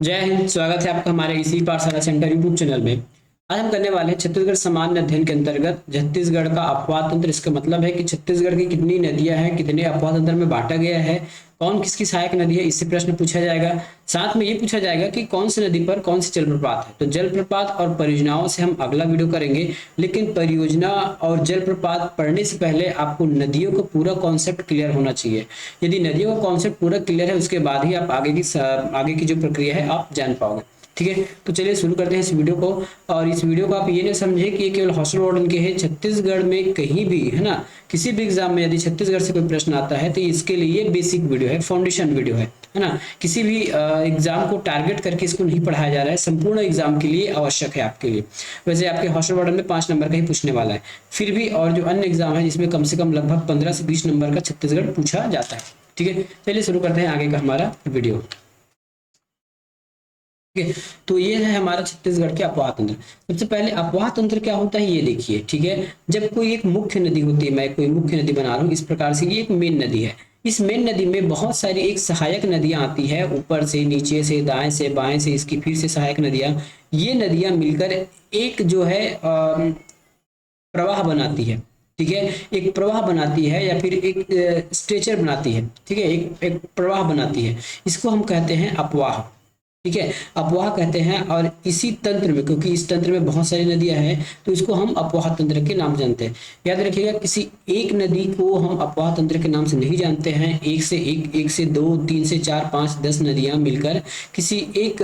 जय हिंद। स्वागत है आपका हमारे इसी पाठशाला सेंटर यूट्यूब चैनल में। आज हम करने वाले हैं छत्तीसगढ़ सामान्य अध्ययन के अंतर्गत छत्तीसगढ़ का अपवाद तंत्र। इसका मतलब है कि छत्तीसगढ़ की कितनी नदियां हैं, कितने अपवाद तंत्र में बांटा गया है, कौन किसकी सहायक नदी है, इससे प्रश्न पूछा जाएगा। साथ में ये पूछा जाएगा कि कौन सी नदी पर कौन सी जलप्रपात है। तो जलप्रपात और परियोजनाओं से हम अगला वीडियो करेंगे, लेकिन परियोजना और जलप्रपात पढ़ने से पहले आपको नदियों का पूरा कॉन्सेप्ट क्लियर होना चाहिए। यदि नदियों का कॉन्सेप्ट पूरा क्लियर है, उसके बाद ही आप आगे की जो प्रक्रिया है आप जान पाओगे। ठीक है, तो चलिए शुरू करते हैं इस वीडियो को। और इस वीडियो को आप ये ना समझे कि ये केवल हॉस्टल वार्डन के हैं। छत्तीसगढ़ में कहीं भी है ना, किसी भी एग्जाम में यदि छत्तीसगढ़ से कोई प्रश्न आता है तो इसके लिए ये बेसिक वीडियो है, फाउंडेशन वीडियो है ना। किसी भी एग्जाम को टारगेट करके इसको नहीं पढ़ाया जा रहा है, संपूर्ण एग्जाम के लिए आवश्यक है आपके लिए। वैसे आपके हॉस्टल वार्डन में 5 नंबर का ही पूछने वाला है, फिर भी और जो अन्य एग्जाम है जिसमें कम से कम लगभग 15 से 20 नंबर का छत्तीसगढ़ पूछा जाता है। ठीक है, चलिए शुरू करते हैं आगे का हमारा वीडियो। ठीक है, तो ये है हमारा छत्तीसगढ़ के अपवाह तंत्र। सबसे पहले अपवाह तंत्र क्या होता है ये देखिए। ठीक है, जब कोई एक मुख्य नदी होती है, मैं कोई मुख्य नदी बना रहा हूँ इस प्रकार से, ये एक मेन नदी है। इस मेन नदी में बहुत सारी एक सहायक नदियां आती है, ऊपर से, नीचे से, दाएं से, बाएं से, इसकी फिर से सहायक नदियां। ये नदियां मिलकर एक जो है प्रवाह बनाती है। ठीक है, एक प्रवाह बनाती है या फिर एक स्ट्रेचर बनाती है। ठीक है, एक एक प्रवाह बनाती है, इसको हम कहते हैं अपवाह। ठीक है, अपवाह कहते हैं। और इसी तंत्र में, क्योंकि इस तंत्र में बहुत सारी नदियां हैं, तो इसको हम अपवाह तंत्र के नाम जानते हैं। याद रखिएगा, किसी एक नदी को हम अपवाह तंत्र के नाम से नहीं जानते हैं। एक से दो, तीन से चार, पांच, 10 नदियां मिलकर किसी एक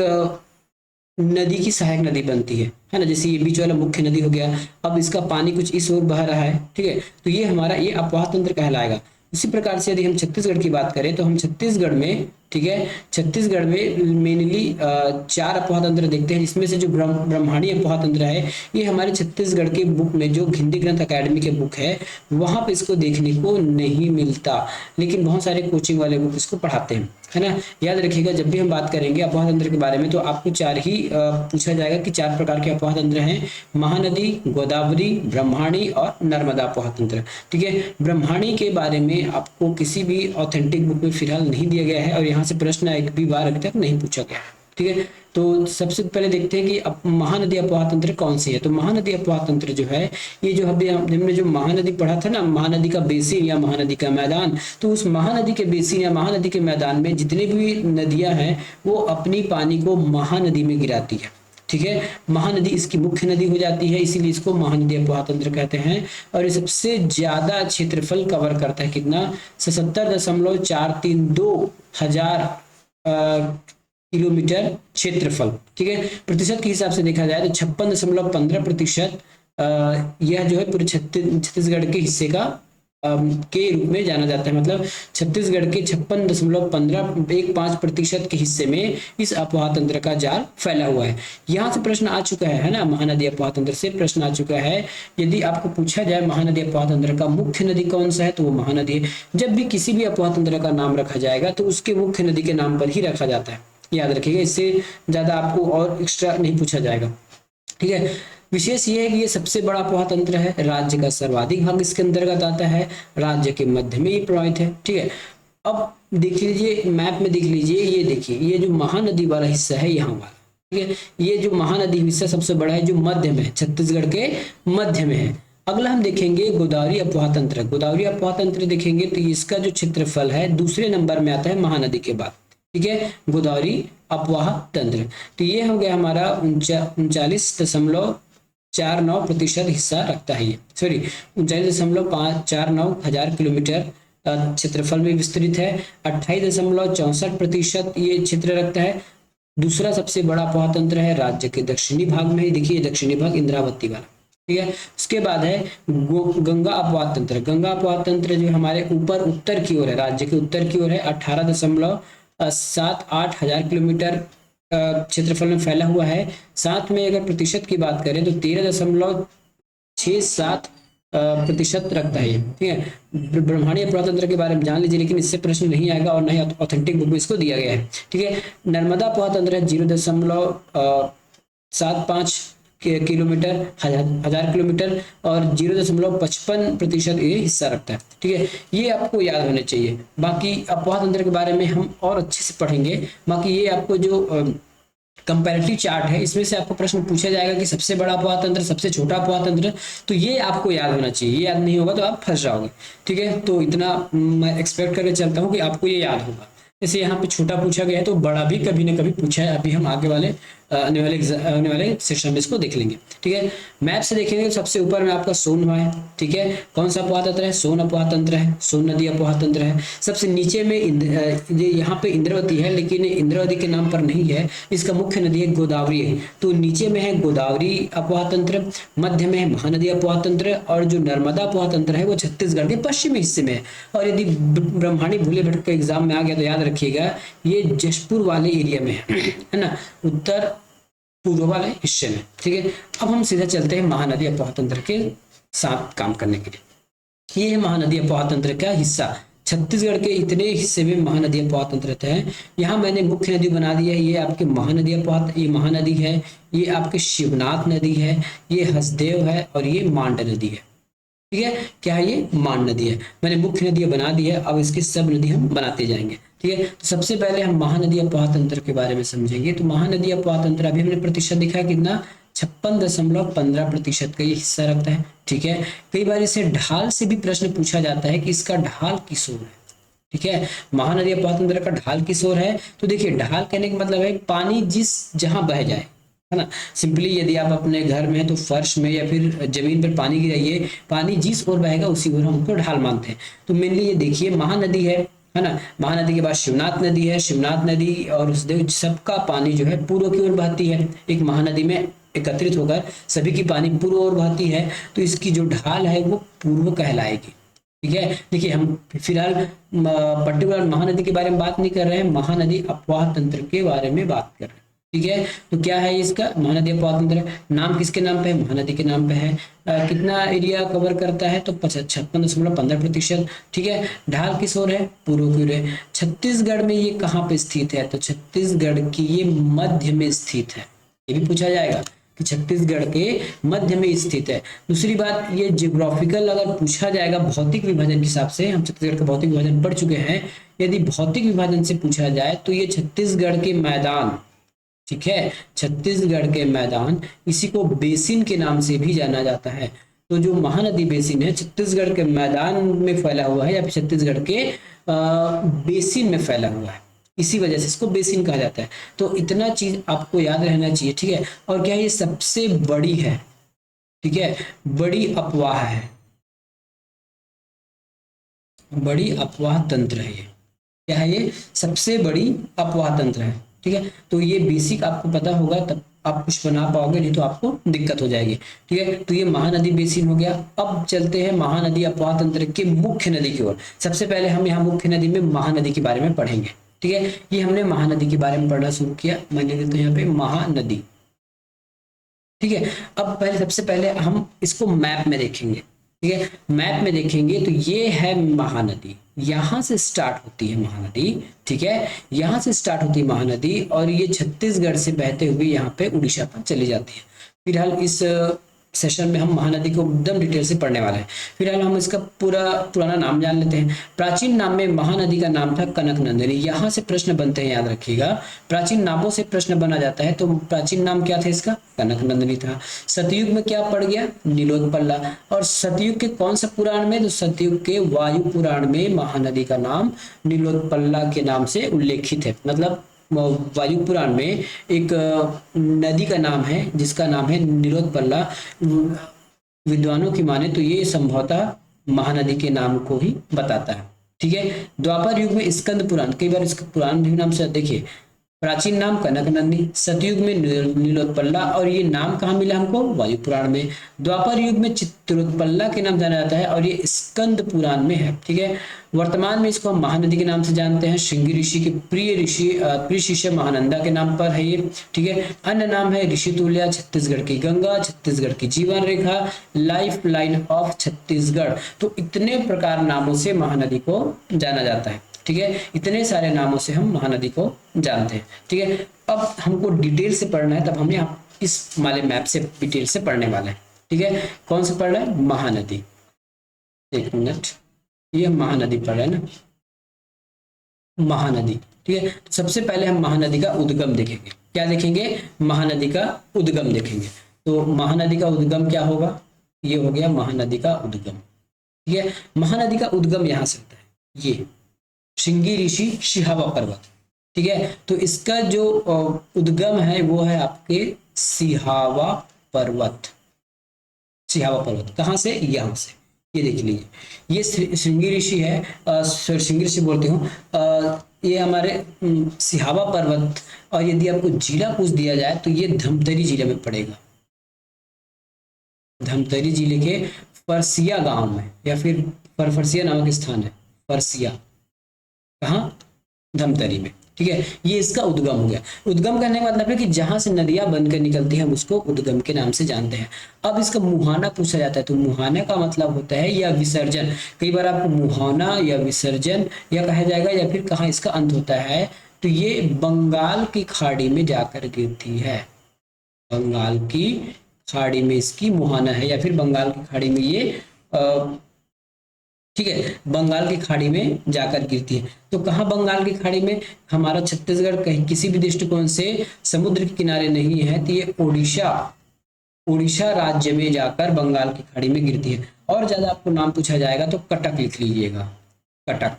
नदी की सहायक नदी बनती है ना। जैसे ये बीच वाला मुख्य नदी हो गया, अब इसका पानी कुछ इस ओर बह रहा है। ठीक है, तो ये हमारा ये अपवाह तंत्र कहलाएगा। इसी प्रकार से यदि हम छत्तीसगढ़ की बात करें तो हम छत्तीसगढ़ में, ठीक है, छत्तीसगढ़ में मेनली 4 अपवाह तंत्र देखते हैं, जिसमें से जो ब्रह्मांडी अपवाह तंत्र है ये हमारे छत्तीसगढ़ के बुक में, जो हिंदी ग्रंथ अकेडमी के बुक है, वहां पे इसको देखने को नहीं मिलता, लेकिन बहुत सारे कोचिंग वाले बुक इसको पढ़ाते हैं, है ना। याद रखिएगा, जब भी हम बात करेंगे अपवाह तंत्र के बारे में तो आपको 4 ही पूछा जाएगा कि 4 प्रकार के अपवाह तंत्र हैं: महानदी, गोदावरी, ब्रह्माणी और नर्मदा अपवाह तंत्र। ठीक है, ब्रह्माणी के बारे में आपको किसी भी ऑथेंटिक बुक में फिलहाल नहीं दिया गया है, और यहाँ से प्रश्न एक भी बार अभी तक नहीं पूछा गया है। ठीक है, तो सबसे पहले देखते हैं कि अब महानदी अपवाह तंत्र कौन सी है। तो महानदी अपवाह तंत्र जो है, ये जो अभी हमने जो महानदी पढ़ा था ना, महानदी का बेसिन या महानदी का मैदान, तो उस महानदी के बेसिन या महानदी के मैदान में जितनी भी नदियां हैं वो अपनी पानी को महानदी में गिराती है। ठीक है, महानदी इसकी मुख्य नदी हो जाती है, इसीलिए इसको महानदी अपवाह तंत्र कहते हैं। और ये सबसे ज्यादा क्षेत्रफल कवर करता है, कितना? 77.432 हजार किलोमीटर क्षेत्रफल। ठीक है, प्रतिशत के हिसाब से देखा जाए तो 56.15% यह जो है पूरे छत्तीसगढ़ के हिस्से का के रूप में जाना जाता है। मतलब छत्तीसगढ़ के 56.15% के हिस्से में इस अपवाह तंत्र का जाल फैला हुआ है। यहाँ से प्रश्न आ चुका है ना, महानदी अपवाह तंत्र से प्रश्न आ चुका है। यदि आपको पूछा जाए महानदी अपवाह तंत्र का मुख्य नदी कौन सा है, तो वो महानदी है। जब भी किसी भी अपवाह तंत्र का नाम रखा जाएगा तो उसके मुख्य नदी के नाम पर ही रखा जाता है, याद रखिएगा। इससे ज्यादा आपको और एक्स्ट्रा नहीं पूछा जाएगा। ठीक है, विशेष ये है कि ये सबसे बड़ा अपवाह तंत्र है, राज्य का सर्वाधिक भाग इसके अंतर्गत आता है, राज्य के मध्य में ये प्रवाहित है। ठीक है, अब देख लीजिए मैप में, देख लीजिए, ये देखिए, ये जो महानदी वाला हिस्सा है यहाँ वाला, ठीक है, ये जो महानदी हिस्सा सबसे बड़ा है, जो मध्य में है, छत्तीसगढ़ के मध्य में है। अगला हम देखेंगे गोदावरी अपवाह तंत्र। गोदावरी अपवाह तंत्र देखेंगे तो इसका जो क्षेत्रफल है दूसरे नंबर में आता है महानदी के बाद। ठीक है, गोदावरी अपवाह तंत्र। तो ये हो गया हमारा 39.49% हिस्सा रखता है। ये 39.549 हजार किलोमीटर क्षेत्रफल में विस्तृत है। 28.64% ये क्षेत्र रखता है। दूसरा सबसे बड़ा अपवाह तंत्र है राज्य के दक्षिणी भाग में, देखिए दक्षिणी भाग इंद्रावती वाला। ठीक है, उसके बाद है गंगा अपवाह तंत्र। गंगा अपवाह तंत्र जो हमारे ऊपर उत्तर की ओर है, राज्य के उत्तर की ओर है, 18.78 हजार किलोमीटर क्षेत्रफल में फैला हुआ है। साथ में अगर प्रतिशत की बात करें तो 13.67% रखता है। ठीक है, ब्रह्मांडीय अपवाह तंत्र के बारे में जान लीजिए, लेकिन इससे प्रश्न नहीं आएगा और नहीं ऑथेंटिक बुक में इसको दिया गया है। ठीक है, नर्मदा अपवाह तंत्र है 0.75 किलोमीटर हजार किलोमीटर और 0.55% ये हिस्सा रखता है। ठीक है, ये आपको याद होने चाहिए। बाकी अपवाह तंत्र के बारे में हम और अच्छे से पढ़ेंगे। बाकी ये आपको जो कंपैरेटिव चार्ट है, इसमें से आपको प्रश्न पूछा जाएगा कि सबसे बड़ा अपवाह तंत्र, सबसे छोटा अपवाह तंत्र, तो ये आपको याद होना चाहिए। ये याद नहीं होगा तो आप फंस जाओगे। ठीक है, तो इतना मैं एक्सपेक्ट करके चलता हूँ कि आपको ये याद होगा। जैसे यहाँ पे छोटा पूछा गया है तो बड़ा भी कभी ना कभी पूछा है, अभी हम आगे वाले आने वाले सेशन में इसको देख लेंगे। ठीक है, मैप से देखेंगे तो सबसे ऊपर में आपका सोन है। ठीक है, कौन सा अपवाह तंत्र है? सोन अपवाह तंत्र है, सोन नदी अपवाह तंत्र है। सबसे नीचे में ये यहाँ पे इंद्रावती है, लेकिन इंद्रावती के नाम पर नहीं है, इसका मुख्य नदी है गोदावरी है। तो नीचे में है गोदावरी अपवाह तंत्र, मध्य में है महानदी अपवाह तंत्र, और जो नर्मदा अपवाह तंत्र है वो छत्तीसगढ़ के पश्चिमी हिस्से में है। और यदि ब्रह्मांडी भूले भटक का एग्जाम में आ गया तो याद रखिएगा ये जशपुर वाले एरिया में है ना, उत्तर पूर्व वाले हिस्से में। ठीक है, अब हम सीधा चलते हैं महानदी अपवाह तंत्र के साथ काम करने के लिए। ये है महानदी अपवाह तंत्र का हिस्सा। छत्तीसगढ़ के इतने हिस्से में महानदी अपवाह तंत्र रहते हैं। यहाँ मैंने मुख्य नदी बना दी है, ये आपके महानदी अपवाह, ये महानदी है, ये आपके शिवनाथ नदी है, ये हसदेव है, और ये मांड नदी है। ठीक है, क्या है? ये मांड नदी है। मैंने मुख्य नदियां बना दी है, अब इसकी सब नदी हम बनाते जाएंगे। ठीक है, तो सबसे पहले हम महानदी अपवाह तंत्र के बारे में समझेंगे। तो महानदी अपवाह तंत्र अभी हमने प्रतिशत दिखा है कितना, 56.15% का ये हिस्सा रखता है। ठीक है, कई बार इसे ढाल से भी प्रश्न पूछा जाता है कि इसका ढाल किस ओर है। ठीक है, महानदी अपवाह तंत्र का ढाल किस ओर है? तो देखिए, ढाल कहने का मतलब है पानी जिस जहां बह जाए, है ना। सिंपली यदि आप अपने घर में हैं तो फर्श में या फिर जमीन पर पानी गिराइए, पानी जिस ओर बहेगा उसी ओर हम उसको ढाल मानते हैं। तो मेनली ये देखिए महानदी है ना। महानदी के बाद शिवनाथ नदी है, शिवनाथ नदी और उस सबका पानी जो है पूर्व की ओर बहती है। एक महानदी में एकत्रित होकर सभी की पानी पूर्व ओर बहती है, तो इसकी जो ढाल है वो पूर्व कहलाएगी। ठीक है, देखिए हम फिलहाल पर्टिकुलर महानदी के बारे में बात नहीं कर रहे हैं, महानदी अपवाह तंत्र के बारे में बात कर रहे हैं। ठीक है, तो क्या है इसका? महानदी अपवाह तंत्र। नाम किसके नाम पे है? महानदी के नाम पे है। कितना एरिया कवर करता है? तो 56.15%। ठीक है, ढाल किस ओर है? पूर्व की ओर है। छत्तीसगढ़ में ये कहाँ पे स्थित है? तो छत्तीसगढ़ की ये मध्य में स्थित है। ये भी पूछा जाएगा कि छत्तीसगढ़ के मध्य में स्थित है। दूसरी बात, ये जियोग्राफिकल अगर पूछा जाएगा भौतिक विभाजन के हिसाब से, हम छत्तीसगढ़ का भौतिक विभाजन पढ़ चुके हैं, यदि भौतिक विभाजन से पूछा जाए तो ये छत्तीसगढ़ के मैदान, ठीक है, छत्तीसगढ़ के मैदान, इसी को बेसिन के नाम से भी जाना जाता है। तो जो महानदी बेसिन है छत्तीसगढ़ के मैदान में फैला हुआ है या फिर छत्तीसगढ़ के बेसिन में फैला हुआ है, इसी वजह से इसको बेसिन कहा जाता है। तो इतना चीज आपको याद रहना चाहिए। ठीक है, और क्या ये सबसे बड़ी है? ठीक है, बड़ी अपवाह है, बड़ी अपवाह तंत्र है ये। क्या है ये? सबसे बड़ी अपवाह तंत्र है। ठीक है, तो ये बेसिक आपको पता होगा तब आप कुछ बना पाओगे, नहीं तो आपको दिक्कत हो जाएगी। ठीक है, तो ये महानदी बेसिन हो गया। अब चलते हैं महानदी अपवाह तंत्र के मुख्य नदी की ओर। सबसे पहले हम यहाँ मुख्य नदी में महानदी के बारे में पढ़ेंगे। ठीक है, ये हमने महानदी के बारे में पढ़ना शुरू किया, मैं लिख देता हूँ यहाँ पे महानदी। ठीक है, अब पहले सबसे पहले हम इसको मैप में देखेंगे। ठीक है, मैप में देखेंगे तो ये है महानदी, यहां से स्टार्ट होती है महानदी। ठीक है, यहां से स्टार्ट होती है महानदी और ये छत्तीसगढ़ से बहते हुए यहाँ पे उड़ीसा पर चली जाती है। फिलहाल इस सेशन में हम महानदी को एकदम डिटेल से पढ़ने वाले हैं। फिलहाल हम इसका पूरा पुराना नाम जान लेते हैं। प्राचीन नाम में महानदी का नाम था कनक नंदिनी। यहाँ से प्रश्न बनते हैं, याद रखिएगा, प्राचीन नामों से प्रश्न बना जाता है। तो प्राचीन नाम क्या था इसका? कनक नंदिनी था। सतयुग में क्या पड़ गया? नीलोत्पला। और सतयुग के कौन सा पुराण में? तो सतयुग के वायु पुराण में महानदी का नाम नीलोत्पला के नाम से उल्लेखित है। मतलब वायु पुराण में एक नदी का नाम है जिसका नाम है नीलोत्पला। विद्वानों की माने तो ये संभवतः महानदी के नाम को ही बताता है। ठीक है, द्वापर युग में स्कंद पुराण, कई बार इसका पुराण भी नाम से देखिए, प्राचीन नाम कनक नंदिनी, सतयुग में नीलोत्पला, और ये नाम कहाँ मिला हमको? वायु पुराण में। द्वापर युग में चित्रोत्पला के नाम जाना जाता है और ये स्कंद पुराण में है। ठीक है, वर्तमान में इसको हम महानदी के नाम से जानते हैं। श्रृंगी ऋषि के प्रिय शिष्य महानंदा के नाम पर है ये। ठीक है, अन्य नाम है ऋषितुल्या, छत्तीसगढ़ की गंगा, छत्तीसगढ़ की जीवन रेखा, लाइफ लाइन ऑफ छत्तीसगढ़। तो इतने प्रकार नामों से महानदी को जाना जाता है। ठीक है, इतने सारे नामों से हम महानदी को जानते हैं। ठीक है, अब हमको डिटेल से पढ़ना है, तब हम यहाँ इस वाले मैप से डिटेल से पढ़ने वाले हैं। ठीक है, कौन सा पढ़ रहा है? महानदी। एक मिनट, ये महानदी पढ़ रहे हैं ना, महानदी। ठीक है। तो सबसे पहले हम महानदी का उद्गम देखेंगे। क्या देखेंगे? महानदी का उद्गम देखेंगे। तो महानदी का उद्गम क्या होगा? ये हो गया महानदी का उद्गम। ठीक है, महानदी का उद्गम यहाँ से होता है, ये श्रृंगी ऋषि सिहावा पर्वत। ठीक है, तो इसका जो उद्गम है वो है आपके सिहावा पर्वत। सिहावा पर्वत कहाँ से? यहाँ से। ये देख लीजिए, ये श्रृंगी ऋषि है, श्रृंगी ऋषि बोलते हूँ, ये हमारे सिहावा पर्वत। और यदि आपको जिला पूछ दिया जाए तो ये धमतरी जिले में पड़ेगा। धमतरी जिले के फरसिया गांव में, या फिर फरफरसिया नामक स्थान है, फरसिया, कहाँ? धमतरी में। ठीक है, ये इसका उद्गम हो गया। उद्गम करने का मतलब है कि जहां से नदियां बनकर निकलती हैं हम उसको उद्गम के नाम से जानते हैं। अब इसका मुहाना पूछा जाता है, तो मुहाना का मतलब होता है या विसर्जन। कई बार आपको मुहाना या विसर्जन या कहा जाएगा, या फिर कहाँ इसका अंत होता है, तो ये बंगाल की खाड़ी में जाकर गिरती है। बंगाल की खाड़ी में इसकी मुहाना है, या फिर बंगाल की खाड़ी में ये ठीक है, बंगाल की खाड़ी में जाकर गिरती है। तो कहाँ बंगाल की खाड़ी में? हमारा छत्तीसगढ़ कहीं किसी भी दृष्टिकोण से समुद्र के किनारे नहीं है, तो ये उड़ीसा राज्य में जाकर बंगाल की खाड़ी में गिरती है। और ज्यादा आपको नाम पूछा जाएगा तो कटक लिख लीजिएगा, कटक।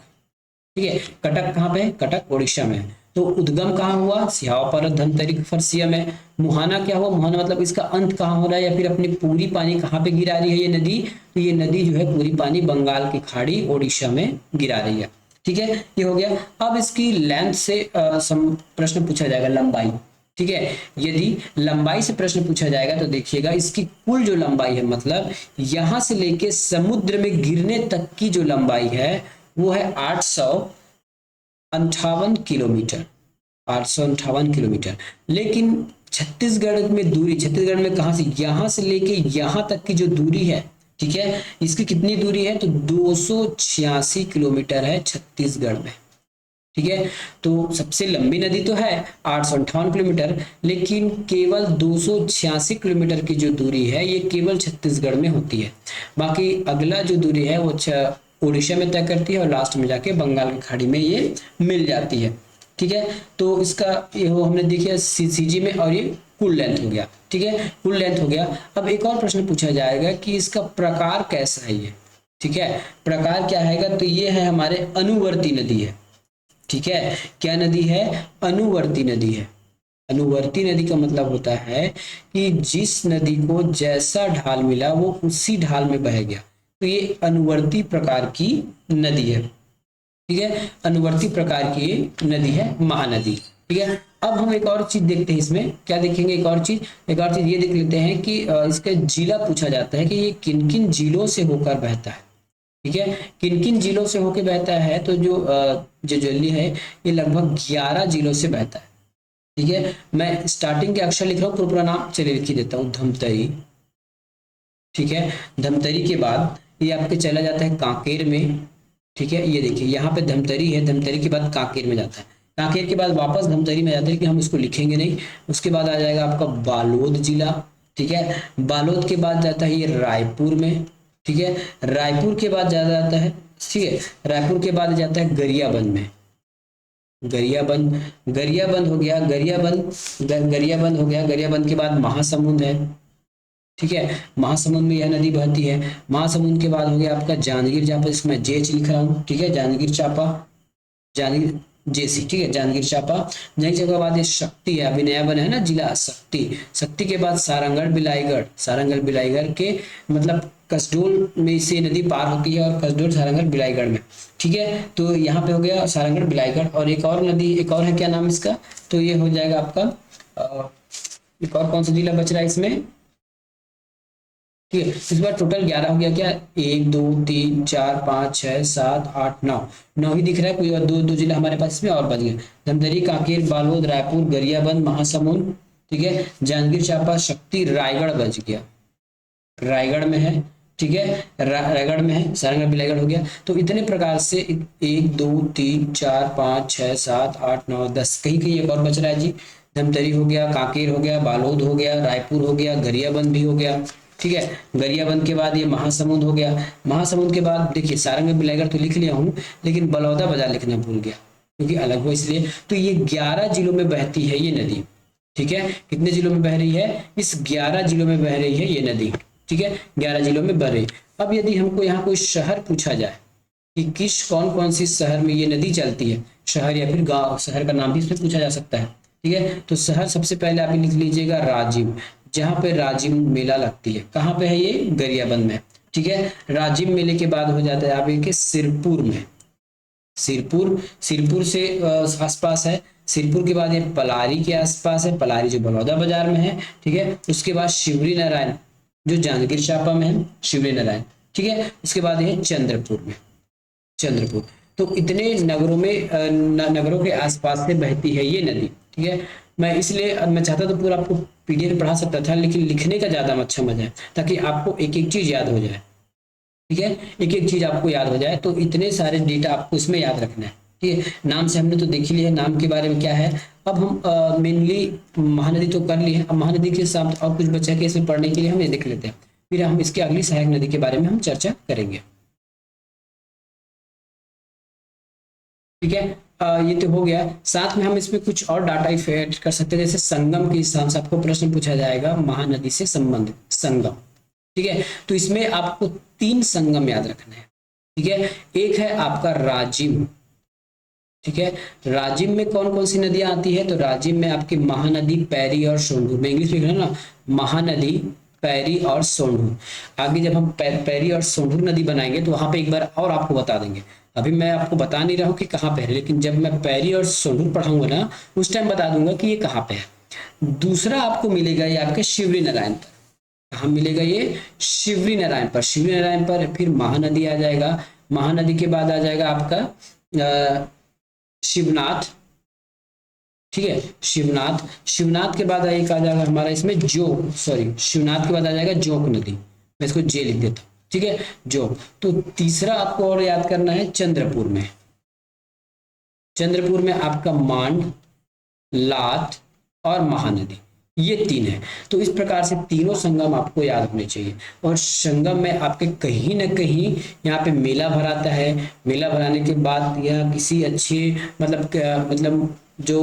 ठीक है, कटक कहाँ पे है? कटक उड़ीसा में है। तो उद्गम कहाँ हुआ? सिहावा पर्वत धमतरी फरसिया में। मुहाना क्या हुआ? मुहाना मतलब इसका अंत कहाँ हो रहा है, या फिर अपनी पूरी पानी कहाँ पे गिरा रही है ये नदी? तो ये नदी जो है पूरी पानी बंगाल की खाड़ी ओडिशा में गिरा रही है। ठीक है, ये हो गया। अब इसकी लेंथ से प्रश्न पूछा जाएगा, लंबाई। ठीक है, यदि लंबाई से प्रश्न पूछा जाएगा तो देखिएगा इसकी कुल जो लंबाई है, मतलब यहां से लेके समुद्र में गिरने तक की जो लंबाई है वो है 858 किलोमीटर, 858 किलोमीटर। लेकिन छत्तीसगढ़ में दूरी, छत्तीसगढ़ में कहां से? यहां से लेके यहां तक की जो दूरी है, ठीक है, इसकी कितनी दूरी है? तो 286 किलोमीटर है छत्तीसगढ़ में। ठीक है, तो सबसे लंबी नदी तो है 858 किलोमीटर, लेकिन केवल 286 किलोमीटर की जो दूरी है ये केवल छत्तीसगढ़ में होती है। बाकी अगला जो दूरी है वो उड़ीसा में तय करती है, और लास्ट में जाके बंगाल की खाड़ी में ये मिल जाती है। ठीक है, तो इसका ये हो हमने देखिए सीजी में, और ये कुल लेंथ हो गया। ठीक है, कुल लेंथ हो गया। अब एक और प्रश्न पूछा जाएगा कि इसका प्रकार कैसा है ये। ठीक है, प्रकार क्या है? तो ये है हमारे अनुवर्ती नदी है। ठीक है, क्या नदी है? अनुवर्ती नदी है। अनुवर्ती नदी का मतलब होता है कि जिस नदी को जैसा ढाल मिला वो उसी ढाल में बह गया, तो ये अनुवर्ती प्रकार की नदी है। ठीक है, अनुवर्ती प्रकार की नदी है महानदी। ठीक है, अब हम एक और चीज देखते हैं इसमें, क्या देखेंगे? एक और चीज ये देख लेते हैं कि इसका जिला पूछा जाता है कि ये किन किन जिलों से होकर बहता है। ठीक है, किन किन जिलों से होकर बहता है? तो जो जल्दी है ये लगभग 11 जिलों से बहता है। ठीक है, मैं स्टार्टिंग के अक्षर लिख रहा हूँ, पूरा नाम चलिए लिख ही देता हूँ, धमतरी। ठीक है, धमतरी के बाद ये आपके चला जाता है कांकेर में। ठीक है, ये देखिए यहाँ पे धमतरी है, धमतरी के बाद कांकेर में जाता है, कांकेर के बाद वापस धमतरी में जाता है, कि हम इसको लिखेंगे नहीं। उसके बाद आ जाएगा आपका बालोद जिला। ठीक है, बालोद के बाद जाता है ये रायपुर में। ठीक है, रायपुर के बाद ज्यादा जाता है, ठीक है, रायपुर के बाद जाता है गरियाबंद में। गरियाबंद हो गया, गरियाबंद हो गया। गरियाबंद के बाद महासमुंद है। ठीक है, महासमुंद में यह नदी बहती है। महासमुंद के बाद हो गया आपका जांजगीर चांपा, जिसमें जेच लिख रहा हूँ। ठीक है, जांजगीर चांपा, जांजगीर जेसी। ठीक है, जांजगीर चांपा। जांजगीर के बाद ये शक्ति है, अभी नया बना है ना जिला शक्ति के बाद सारंगढ़ बिलाईगढ़ के मतलब कसडोल में से नदी पार होती है, और कसडोल सारंगढ़ बिलाईगढ़ में। ठीक है, तो यहाँ पे हो गया सारंगढ़ बिलाईगढ़। और एक और नदी, एक और है, क्या नाम इसका? तो ये हो जाएगा आपका एक और कौन सा जिला बच रहा है इसमें? ठीक है, इस बार टोटल 11 हो गया। क्या? 1 2 3 4 5 6 7 8 9 ही दिख रहा है। कोई और दो जिला हमारे पास इसमें और बच गए, धमतरी, कांकेर, बालोद, रायपुर, गरियाबंद, महासमुंद। ठीक है, जांजगीर चांपा, शक्ति, रायगढ़ बच गया, रायगढ़ में है। ठीक है, रायगढ़ में है, सारंगढ़ बिलाईगढ़ हो गया। तो इतने प्रकार से 1 2 3 4 5 6 7 8 9 10 कहीं कहीं एक और बच रहा है जी। धमतरी हो गया, कांकेर हो गया, बालोद हो गया, रायपुर हो गया, गरियाबंद भी हो गया। ठीक है, गरियाबंद के बाद ये महासमुंद हो गया। महासमुंद के बाद देखिए सारंगढ़ बिलाईगढ़ तो लिख लिया हूँ, लेकिन बलौदा बाजार लिखना भूल गया। क्योंकि अलग हुआ इसलिए। तो ये 11 जिलों में बहती है ये नदी, ठीक है। कितने जिलों में बह रही है? इस 11 जिलों में बह रही है ये नदी, ठीक है, 11 जिलों में बह रही। अब यदि हमको यहाँ कोई शहर पूछा जाए कि किस कौन कौन सी शहर में ये नदी चलती है, शहर या फिर गांव, शहर का नाम भी इसमें पूछा जा सकता है, ठीक है। तो शहर सबसे पहले आप लिख लीजिएगा राजिम, जहां पे राजिम मेला लगती है। कहाँ पे है ये? गरियाबंद में, ठीक है। राजिम मेले के बाद हो जाता है आप के सिरपुर में, सिरपुर, सिरपुर से आसपास है। सिरपुर के बाद ये पलारी के आसपास है, पलारी जो बलौदा बाजार में है, ठीक है। उसके बाद शिवरी नारायण जो जांजगीर चांपा में है, शिवरी नारायण, ठीक है। उसके बाद ये चंद्रपुर में, चंद्रपुर। तो इतने नगरों में नगरों के आसपास से बहती है ये नदी, ठीक है। मैं इसलिए मैं चाहता तो पूरा आपको पीडीएफ पढ़ा सकता था, लेकिन लिखने का ज्यादा अच्छा मजा है, ताकि आपको एक एक चीज याद हो जाए, ठीक है। एक एक चीज आपको याद हो जाए, तो इतने सारे डेटा आपको इसमें याद रखना है, ठीक है। नाम से हमने तो देख ही लिया नाम के बारे में क्या है। अब हम मेनली महानदी तो कर लिए, अब महानदी के साथ और कुछ बचा के इसमें पढ़ने के लिए हम ये देख लेते हैं, फिर हम इसके अगली सहायक नदी के बारे में हम चर्चा करेंगे, ठीक है। ये तो हो गया। साथ में हम इसमें कुछ और डाटा ऐड कर सकते हैं, जैसे संगम के हिसाब से आपको प्रश्न पूछा जाएगा, महानदी से संबंधित संगम, ठीक है। तो इसमें आपको 3 संगम याद रखना है, ठीक है। एक है आपका राजिम, ठीक है। राजिम में कौन कौन सी नदियां आती है? तो राजिम में आपकी महानदी, पैरी और सोंढूर, में इंग्लिश लिख रहा हूं ना, महानदी, पैरी और सोंढूर। आगे जब हम पैरी और सोंढूर नदी बनाएंगे तो वहां पे एक बार और आपको बता देंगे। अभी मैं आपको बता नहीं रहा हूँ कि कहाँ पे है, लेकिन जब मैं पैरी और सोंढूर पढ़ाऊंगा ना, उस टाइम बता दूंगा कि ये कहाँ पे है। दूसरा आपको मिलेगा ये आपके शिवरी नारायण पर। कहाँ मिलेगा ये? शिवरी नारायण पर। शिवरी नारायण पर फिर महानदी आ जाएगा, महानदी के बाद आ जाएगा आपका शिवनाथ, ठीक है, शिवनाथ। शिवनाथ के बाद एक आ जाएगा हमारा इसमें शिवनाथ के बाद आ जाएगा जोंक नदी, मैं इसको जे लिख देता हूँ, ठीक है, जोंक। तो तीसरा आपको और याद करना है चंद्रपुर में, चंद्रपुर में आपका मांड, लात और महानदी, ये 3 है। तो इस प्रकार से तीनों संगम आपको याद होने चाहिए। और संगम में आपके कहीं ना कहीं यहाँ पे मेला भराता है, मेला भराने के बाद यह किसी अच्छे मतलब जो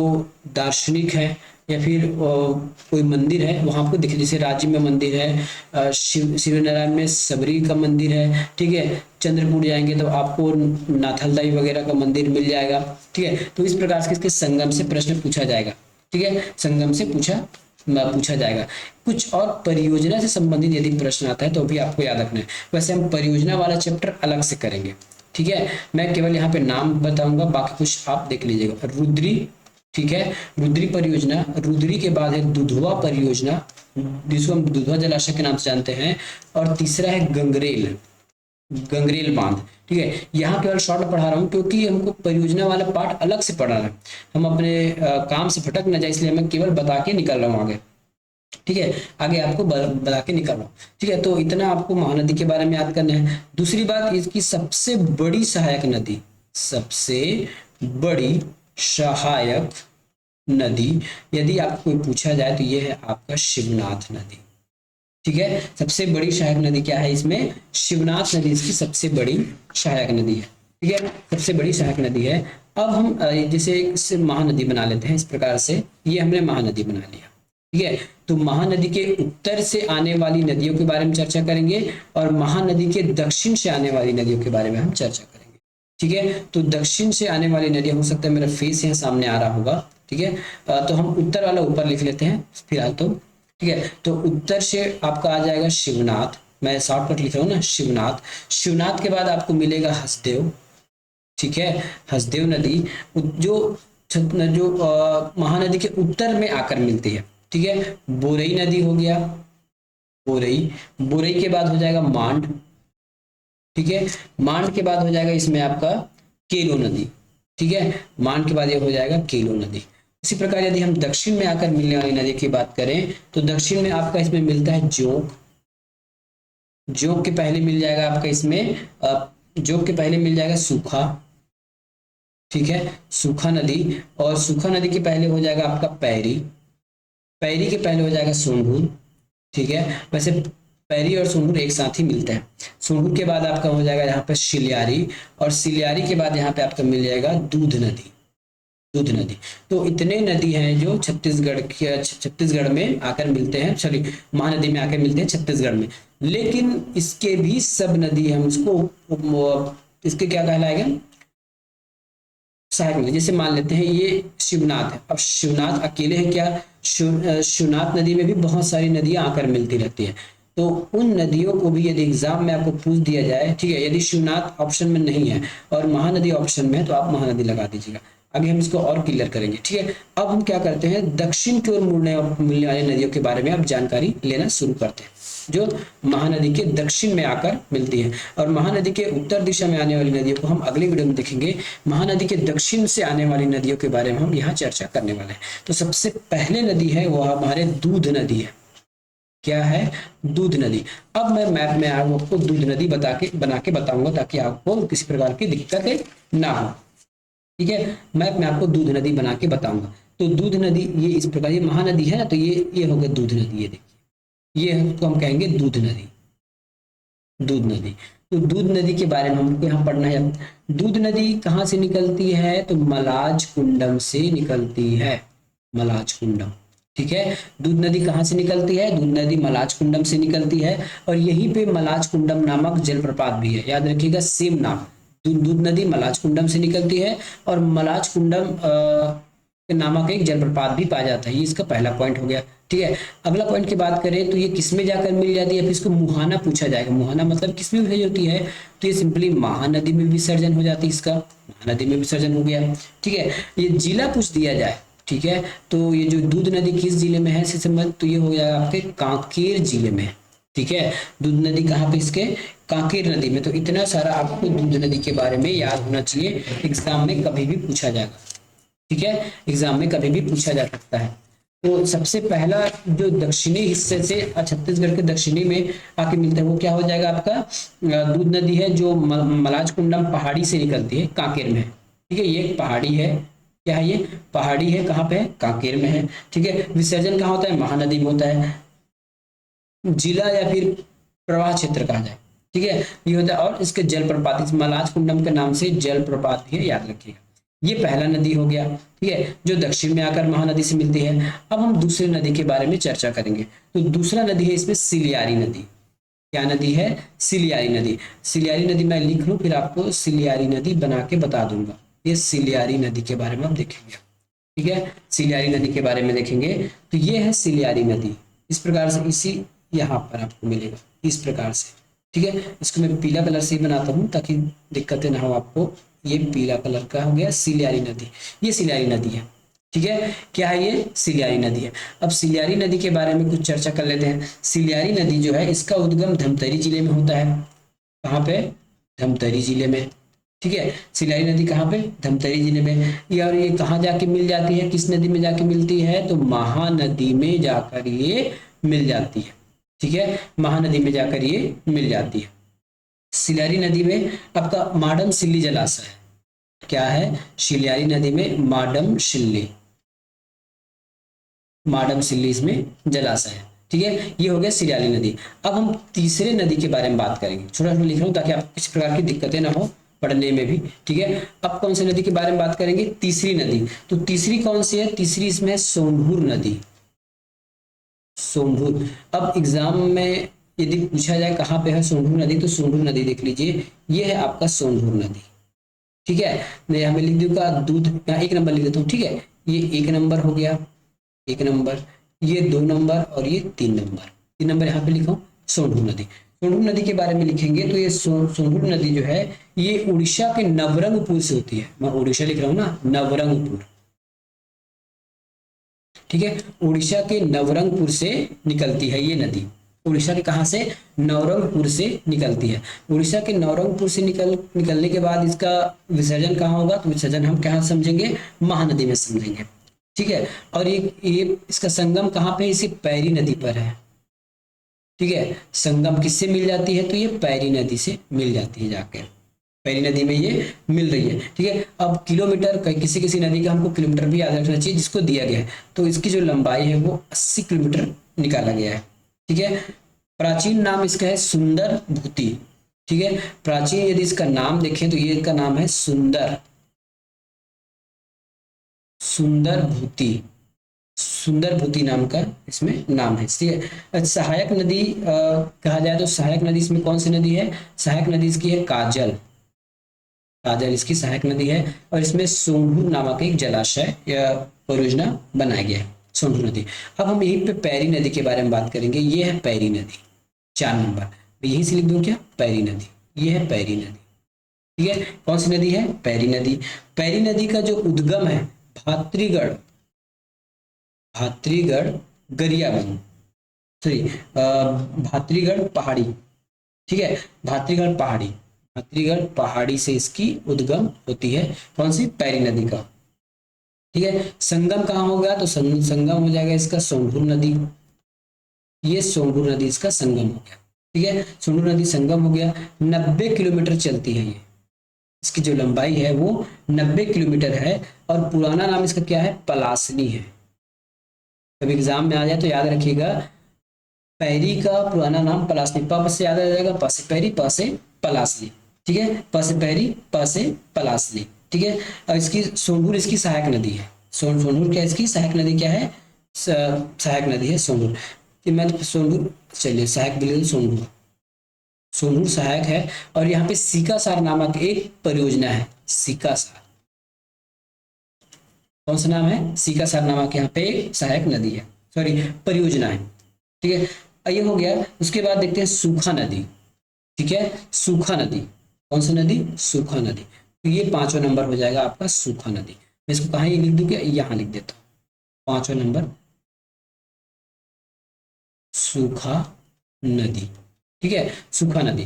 दार्शनिक है या फिर कोई मंदिर है वहां आपको दिखे, जैसे रांची में मंदिर है, शिव नारायण में सबरी का मंदिर है, ठीक है। चंद्रपुर जाएंगे तो आपको नाथलदाई वगैरह का मंदिर मिल जाएगा, ठीक है। तो इस प्रकार से इसके संगम से प्रश्न पूछा जाएगा, ठीक है, संगम से पूछा जाएगा। कुछ और परियोजना से संबंधित यदि प्रश्न आता है तो भी आपको याद रखना है। वैसे हम परियोजना वाला चैप्टर अलग से करेंगे, ठीक है। मैं केवल यहाँ पे नाम बताऊंगा, बाकी कुछ आप देख लीजिएगा। रुद्री, ठीक है, रुद्री परियोजना, रुद्री के बाद है दुधवा परियोजना, जिसको हम दुधवा जलाशय के नाम से जानते हैं। और तीसरा है गंगरेल, गंगरेल बांध, ठीक है। यहाँ केवल शॉर्ट में पढ़ा रहा हूँ क्योंकि हमको परियोजना वाला पार्ट अलग से पढ़ना है, हम अपने काम से भटक न जाए, इसलिए मैं केवल बता के निकल रहा हूँ आगे, ठीक है, आगे आपको बता के निकल रहा हूँ, ठीक है। तो इतना आपको महानदी के बारे में याद करना है। दूसरी बात, इसकी सबसे बड़ी सहायक नदी, सबसे बड़ी सहायक नदी यदि आपको कोई पूछा जाए तो ये है आपका शिवनाथ नदी, ठीक है। सबसे बड़ी सहायक नदी क्या है इसमें? शिवनाथ नदी इसकी सबसे बड़ी सहायक नदी है, ठीक है, सबसे बड़ी सहायक नदी है। अब हम जैसे महानदी बना लेते हैं इस प्रकार से, ये हमने महानदी बना लिया, ठीक है। तो महानदी के उत्तर से आने वाली नदियों के बारे में चर्चा करेंगे और महानदी के दक्षिण से आने वाली नदियों के बारे में हम चर्चा करेंगे, ठीक है। तो दक्षिण से आने वाली नदियां, हो सकता है मेरा फेस यहाँ सामने आ रहा होगा, ठीक है। तो हम उत्तर वाला ऊपर लिख लेते हैं फिलहाल तो, ठीक है। तो उत्तर से आपका आ जाएगा शिवनाथ, मैं शॉर्टकट लिख रहा हूँ ना, शिवनाथ। शिवनाथ के बाद आपको मिलेगा हसदेव, ठीक है, हसदेव नदी जो महानदी के उत्तर में आकर मिलती है, ठीक है। बोरई नदी हो गया, बोरई, बोरई के बाद हो जाएगा मांड, ठीक है। मांड के बाद हो जाएगा इसमें आपका केलो नदी, ठीक है, मांड के बाद ये हो जाएगा केलो नदी। इसी प्रकार यदि हम दक्षिण में आकर मिलने वाली नदी की बात करें तो दक्षिण में आपका इसमें मिलता है जोंक, जोंक के पहले मिल जाएगा आपका इसमें जोंक के पहले मिल जाएगा सूखा, ठीक है, सूखा नदी। और सूखा नदी के पहले हो जाएगा आपका पैरी, पैरी के पहले हो जाएगा सोंढूर, ठीक है। वैसे पैरी और सोंढूर एक साथ ही मिलता है। सोंढूर के बाद आपका हो जाएगा यहाँ पे शिलियारी, और शिलियारी के बाद यहाँ पे आपका मिल जाएगा दूध नदी, दूध नदी। तो इतने नदी हैं जो छत्तीसगढ़ में आकर मिलते हैं, सॉरी महानदी में आकर मिलते हैं छत्तीसगढ़ में। लेकिन इसके भी सब नदी हम उसको इसके क्या कहलाएगा, सहायक नदी। जैसे मान लेते हैं ये शिवनाथ है, अब शिवनाथ अकेले है क्या, शिवनाथ नदी में भी बहुत सारी नदियां आकर मिलती रहती हैं। तो उन नदियों को भी यदि एग्जाम में आपको पूछ दिया जाए, ठीक है, यदि शिवनाथ ऑप्शन में नहीं है और महानदी ऑप्शन में है तो आप महानदी लगा दीजिएगा। आगे हम इसको और क्लियर करेंगे, ठीक है। अब हम क्या करते हैं, दक्षिण की ओर मिलने वाली नदियों के बारे में अब जानकारी लेना शुरू करते हैं, जो महानदी के दक्षिण में आकर मिलती है। और महानदी के उत्तर दिशा में आने वाली नदियों को हम अगले वीडियो में देखेंगे। महानदी के दक्षिण से आने वाली नदियों के बारे में हम यहाँ चर्चा करने वाले हैं। तो सबसे पहले नदी है वह हमारे दूध नदी है। क्या है, दूध नदी। अब मैं मैप में आपको दूध नदी बना के बताऊंगा ताकि आपको किसी प्रकार की दिक्कत ना हो, ठीक है। मैप में आपको दूध नदी बना के बताऊंगा। तो दूध नदी ये इस प्रकार, ये महानदी है ना, तो ये हो गया दूध नदी, ये देखिए, ये हमको हम कहेंगे दूध नदी, दूध नदी। तो दूध नदी के बारे में हमको यहाँ पढ़ना है। दूध नदी कहाँ से निकलती है, तो मलाज कुंडम से निकलती है, मलाज कुंडम, ठीक है। दूध नदी कहाँ से निकलती है, दूध नदी मलाज कुंडम से निकलती है। और यहीं पे मलाज कुंडम नामक जलप्रपात भी है, याद रखिएगा, सेम नाम। दूध नदी मलाज कुंडम से निकलती है और मलाज कुंडम नामक एक जलप्रपात भी पाया जाता है। ये इसका पहला पॉइंट हो गया, ठीक है। अगला पॉइंट की बात करें तो ये किसमें जाकर मिल जाती है, फिर इसको मुहाना पूछा जाएगा। मुहाना मतलब किसमें विसर्जन होती है, तो ये सिंपली महानदी में विसर्जन हो जाती है, इसका महानदी में विसर्जन हो गया, ठीक है। ये जिला पूछ दिया जाए, ठीक है, तो ये जो दूध नदी किस जिले में है संबंध, तो ये हो जाएगा आपके कांकेर जिले में, ठीक है। दूध नदी कहाँ पे, इसके कांकेर नदी में। तो इतना सारा आपको दूध नदी के बारे में याद होना चाहिए, एग्जाम में कभी भी पूछा जाएगा, ठीक है, एग्जाम में कभी भी पूछा जा सकता है। तो सबसे पहला जो दक्षिणी हिस्से से छत्तीसगढ़ के दक्षिणी में आके मिलता है वो क्या हो जाएगा आपका, दूध नदी है जो मलाज कुंडम पहाड़ी से निकलती है, कांकेर में है, ठीक है। ये एक पहाड़ी है, क्या है, ये पहाड़ी है, कहाँ पे है, कांकेर में है, ठीक है। विसर्जन कहाँ होता है, महानदी में होता है, जिला या फिर प्रवाह क्षेत्र कहा जाए, ठीक है, ये होता है। और इसके जलप्रपात, इस मलाज कुंडम के नाम से जलप्रपात भी है, याद रखिएगा। ये पहला नदी हो गया, ठीक है, जो दक्षिण में आकर महानदी से मिलती है। अब हम दूसरे नदी के बारे में चर्चा करेंगे। तो दूसरा नदी है इसमें सिलियारी नदी। क्या नदी है, सिलियारी नदी। सिलियारी नदी मैं लिख लूं, फिर आपको सिलियारी नदी बना के बता दूंगा। ये सिलियारी नदी के बारे में हम देखेंगे, ठीक है, सिलियारी नदी के बारे में देखेंगे। तो ये है सिलियारी नदी, इस प्रकार से इसी यहाँ पर आपको मिलेगा, इस प्रकार से, ठीक है। इसको मैं पीला कलर से ही बनाता हूँ ताकि दिक्कतें ना हो आपको। ये पीला कलर का हो गया सिलियारी नदी, ये सिलियारी नदी है, ठीक है। क्या है, ये सिलियारी नदी है। अब सिलियारी नदी के बारे में कुछ चर्चा कर लेते हैं। सिलियारी नदी जो है इसका उद्गम धमतरी जिले में होता है, कहाँ पे, धमतरी जिले में, ठीक है। सिलियारी नदी कहाँ पे, धमतरी जिले में। और ये कहाँ जाके मिल जाती है, किस नदी में जाके मिलती है, तो महानदी में जाकर ये मिल जाती है, ठीक है, महानदी में जाकर ये मिल जाती है। सिलियारी नदी में आपका माडम सिल्ली जलाशय है। क्या है, सिलियारी नदी में माडम सिल्ली, माडम सिल्ली इसमें जलाशय है, ठीक है। ये हो गया सिलियारी नदी। अब हम तीसरे नदी के बारे में बात करेंगे, छोटा छोटा लिख रहा हूँ ताकि आपको किसी प्रकार की दिक्कतें ना हो पढ़ने में भी, ठीक है। अब कौन सी नदी के बारे में बात करेंगे, तीसरी नदी। तो तीसरी कौन सी है, तीसरी इसमें है सोंढूर नदी, सोंढूर। अब एग्जाम में यदि पूछा जाए कहाँ पे है सोंढूर नदी, तो सोंढूर नदी देख लीजिए, ये है आपका सोंढूर नदी, ठीक है। मैं यहाँ पे लिख दूंगा दूध, यहाँ 1 नंबर लिख देता हूँ, ठीक है। ये 1 नंबर हो गया, 1 नंबर, ये 2 नंबर और ये 3 नंबर, 3 नंबर यहाँ पे लिखा हूँ सोंढूर नदी। सोंढूर नदी के बारे में लिखेंगे तो ये सोंढूर नदी जो है ये उड़ीसा के नवरंगपुर से होती है। मैं उड़ीसा लिख रहा हूँ ना, नवरंगपुर, ठीक है, उड़ीसा के नवरंगपुर से निकलती है ये नदी। उड़ीसा के कहाँ से, नवरंगपुर से निकलती है। उड़ीसा के नवरंगपुर से निकलने के बाद इसका विसर्जन कहाँ होगा, तो विसर्जन हम कहाँ समझेंगे, महानदी में समझेंगे, ठीक है। और ये इसका संगम कहाँ पे, इसी पैरी नदी पर है, ठीक है। संगम किससे मिल जाती है, तो ये पैरी नदी से मिल जाती है, जाकर पैरी नदी में ये मिल रही है, ठीक है। अब किलोमीटर, किसी किसी नदी का हमको किलोमीटर भी याद रखना चाहिए जिसको दिया गया है। तो इसकी जो लंबाई है वो 80 किलोमीटर निकाला गया है, ठीक है। प्राचीन नाम इसका है सुंदर भूति, ठीक है। प्राचीन यदि इसका नाम देखें तो ये इसका नाम है सुंदर सुंदर भूति, सुंदर भूति नाम का इसमें नाम है, ठीक है। सहायक नदी कहा जाए तो सहायक नदी इसमें कौन सी नदी है? सहायक नदी इसकी है काजल, काजल इसकी सहायक नदी है। और इसमें सोंढूर नामक एक जलाशय या परियोजना बनाया गया है, सोंढूर नदी। अब हम यहीं पे पैरी नदी के बारे में बात करेंगे। ये है पैरी नदी, 4 नंबर यहीं से लिख दूं क्या? पैरी नदी, ये है पैरी नदी, ठीक है। कौन सी नदी है? पैरी नदी। पैरी नदी का जो उद्गम है भातृगढ़, भातृगढ़ गरियाबंद, सॉरी भातृगढ़ पहाड़ी, ठीक है, भातृगढ़ पहाड़ी, भातृगढ़ पहाड़ी से इसकी उद्गम होती है। कौन सी? पैरी नदी का, ठीक है। संगम कहाँ होगा? तो संगम हो जाएगा इसका सोंढूर नदी, ये सोंढूर नदी इसका संगम हो गया, ठीक है। सोंढूर नदी संगम हो गया। 90 किलोमीटर चलती है ये, इसकी जो लंबाई है वो 90 किलोमीटर है। और पुराना नाम इसका क्या है? पलासनी है। कभी एग्जाम में आ जाए तो याद रखिएगा, पैरी का पुराना नाम पलासनी, प से याद आ जाएगा, प से पैरी, प से पलासनी, ठीक है। प से पैरी, प से पलासनी, ठीक है। और इसकी सोंढूर इसकी सहायक नदी है। सोंढूर क्या इसकी सहायक नदी क्या है? सहायक नदी है सोंढूर। मैं सोंढूर, चलिए सहायक बोलिए, सोंढूर, सोंढूर सहायक है। और यहाँ पे सीकासार नामक एक परियोजना है, सीकासार, कौन सा नाम है? सीकासार नामक यहाँ पे एक सहायक नदी है, सॉरी परियोजना है, ठीक है। ये हो गया। उसके बाद देखते हैं सूखा नदी, ठीक है। सूखा नदी, कौन सी नदी? सूखा नदी। तो ये 5वां नंबर हो जाएगा आपका सूखा नदी। मैं इसको कहाँ लिख दूं क्या? यहाँ लिख देता हूँ 5वां नंबर, सूखा नदी, ठीक है। सूखा नदी,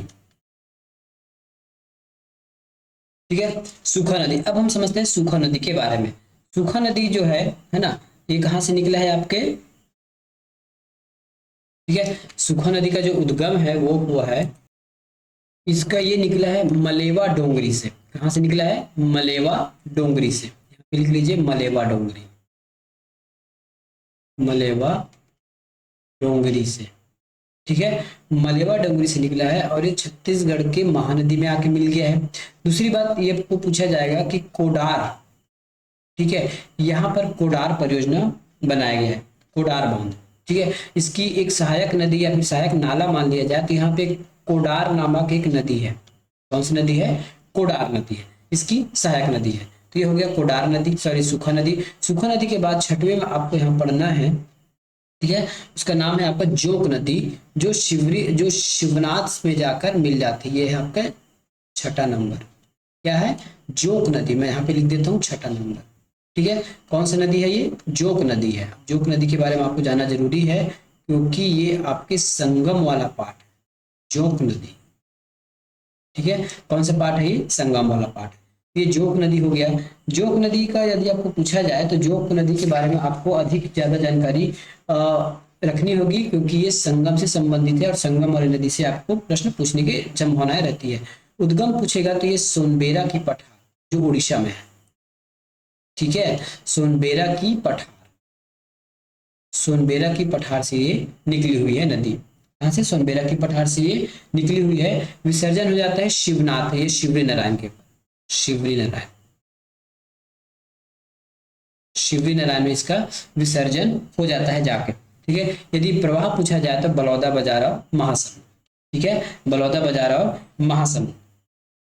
ठीक है, सूखा नदी। अब हम समझते हैं सूखा नदी के बारे में। सूखा नदी जो है ना, ये कहाँ से निकला है आपके? ठीक है, सूखा नदी का जो उद्गम है वो हुआ है, इसका ये निकला है मलेवा डोंगरी से। कहाँ से निकला है? मलेवा डोंगरी से। यहाँ पे लिख लीजिए मलेवा डोंगरी, मलेवा डोंगरी से, ठीक है। मलेवा डोंगरी से निकला है और ये छत्तीसगढ़ के महानदी में आके मिल गया है। दूसरी बात ये आपको पूछा जाएगा कि कोडार, ठीक है, यहाँ पर कोडार परियोजना बनाया गया है, कोडार बांध, ठीक है। इसकी एक सहायक नदी या फिर सहायक नाला मान लिया जाए तो यहाँ पे कोडार नामक एक नदी है। कौन सी नदी है? कोडार नदी है, इसकी सहायक नदी है। तो ये हो गया कोडार नदी, सॉरी सूखा नदी। सूखा नदी के बाद छठवें में आपको यहाँ पढ़ना है, ठीक है, उसका नाम है आपका जोंक नदी, जो शिवनाथ में जाकर मिल जाती है। ये है आपका 6ठा नंबर, क्या है? जोंक नदी। मैं यहाँ पे लिख देता हूँ 6ठा नंबर, ठीक है। कौन सी नदी है? ये जोंक नदी है। जोंक नदी के बारे में आपको जानना जरूरी है क्योंकि ये आपके संगम वाला पार्ट है, जोंक नदी, ठीक है। कौन सा पार्ट है? ये संगम वाला पार्ट। ये जोंक नदी हो गया। जोंक नदी का यदि आपको पूछा जाए तो जोंक नदी के बारे में आपको अधिक ज्यादा जानकारी रखनी होगी क्योंकि ये संगम से संबंधित है और संगम वाली नदी से आपको प्रश्न पूछने की संभावनाएं रहती है। उद्गम पूछेगा तो ये सोनबेरा की पठार जो उड़ीसा में है, ठीक है, सोनबेरा की पठार, सोनबेरा की पठार से ये निकली हुई है नदी। कहां से? सोनबेरा की पठार से ये निकली हुई है। विसर्जन हो जाता है शिवनाथ, ये शिवरी नारायण के, शिवरी नारायण, शिवरी नारायण में इसका विसर्जन हो जाता है जाके, ठीक है। यदि प्रवाह पूछा जाए तो बलौदा बजारा महासमुंद, ठीक है, बलौदा बजारा महासमुंद,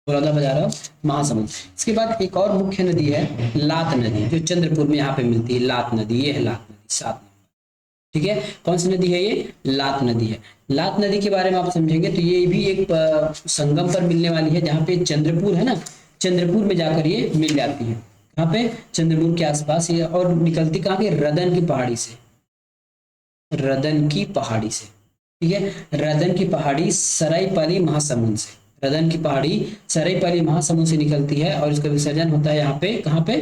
बलौदा बजारा महासमुंद। इसके बाद एक और मुख्य नदी है लात नदी, जो चंद्रपुर में यहाँ पे मिलती है, लात नदी। ये है लात नदी, 7 नंबर, ठीक है। कौन सी नदी है? ये लात नदी है। लात नदी के बारे में आप समझेंगे तो ये भी एक संगम पर मिलने वाली है, जहाँ पे चंद्रपुर है ना, चंद्रपुर में जाकर ये मिल जाती है। कहाँ पे? चंद्रपुर के आसपास ये, और निकलती कहाँ के? रदन की पहाड़ी से, रदन की पहाड़ी से, ठीक है, रदन की पहाड़ी सरायपाली महासमुंद से, रदन की पहाड़ी सरायपाली महासमुंद से निकलती है और इसका विसर्जन होता है यहाँ पे, कहाँ पे?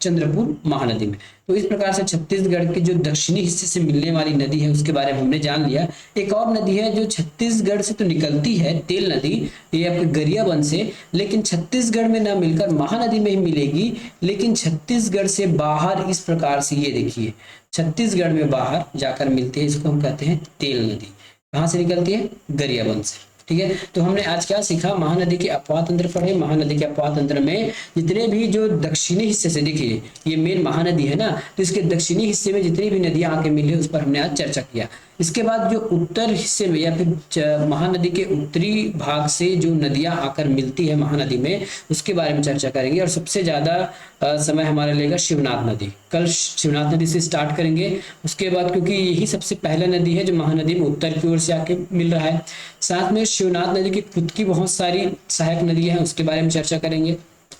चंद्रपुर महानदी में। तो इस प्रकार से छत्तीसगढ़ के जो दक्षिणी हिस्से से मिलने वाली नदी है उसके बारे में हमने जान लिया। एक और नदी है जो छत्तीसगढ़ से तो निकलती है, तेल नदी, ये आपके गरियाबंद से, लेकिन छत्तीसगढ़ में ना मिलकर महानदी में ही मिलेगी, लेकिन छत्तीसगढ़ से बाहर इस प्रकार से, ये देखिए छत्तीसगढ़ में बाहर जाकर मिलती है, इसको हम कहते हैं तेल नदी। कहाँ से निकलती है? गरियाबंद से। ठीक है। तो हमने आज क्या सीखा, महानदी के अपवाह तंत्र पढ़े। महानदी के अपवाह तंत्र में जितने भी जो दक्षिणी हिस्से से, देखिए ये मेन महानदी है ना, तो इसके दक्षिणी हिस्से में जितनी भी नदियां आके मिली उस पर हमने आज चर्चा किया। इसके बाद जो उत्तर हिस्से में या फिर महानदी के उत्तरी भाग से जो नदियां आकर मिलती है महानदी में, उसके बारे में चर्चा करेंगे। और सबसे ज्यादा समय हमारा लेगा शिवनाथ नदी। कल शिवनाथ नदी से स्टार्ट करेंगे। उसके बाद, क्योंकि यही सबसे पहला नदी है जो महानदी में उत्तर की ओर से आके मिल रहा है। साथ में शिवनाथ नदी की खुद की बहुत सारी सहायक नदियां हैं, उसके बारे में चर्चा करेंगे।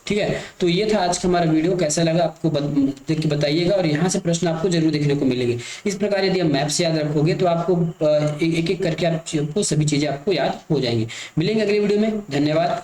ठीक है। तो ये था आज का हमारा वीडियो। कैसा लगा आपको देख के बताइएगा, और यहाँ से प्रश्न आपको जरूर देखने को मिलेंगे। इस प्रकार यदि आप मैप से याद रखोगे तो आपको एक एक करके आपको सभी चीजें आपको याद हो जाएंगी। मिलेंगे अगले वीडियो में। धन्यवाद।